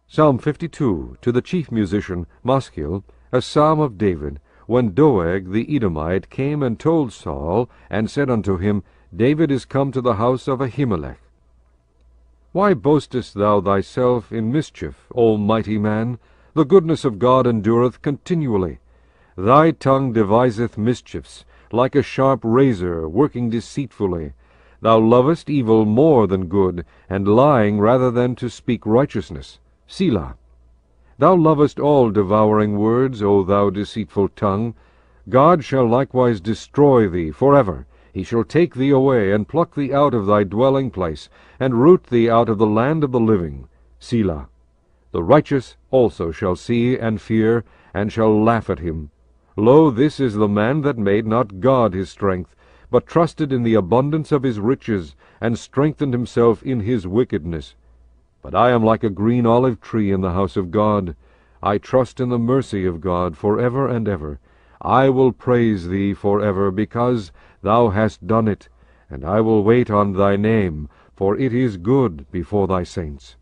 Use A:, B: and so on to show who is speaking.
A: Psalm 52, to the chief musician Maschil, a psalm of David, when Doeg the Edomite came and told Saul, and said unto him, David is come to the house of Ahimelech. Why boastest thou thyself in mischief, O mighty man? The goodness of God endureth continually. Thy tongue deviseth mischiefs, like a sharp razor, working deceitfully. Thou lovest evil more than good, and lying rather than to speak righteousness. Selah. Thou lovest all devouring words, O thou deceitful tongue. God shall likewise destroy thee forever. He shall take thee away, and pluck thee out of thy dwelling place, and root thee out of the land of the living. Selah. The righteous also shall see and fear, and shall laugh at him. Lo, this is the man that made not God his strength, but trusted in the abundance of his riches, and strengthened himself in his wickedness. But I am like a green olive tree in the house of God. I trust in the mercy of God forever and ever. I will praise thee forever, because thou hast done it, and I will wait on thy name, for it is good before thy saints.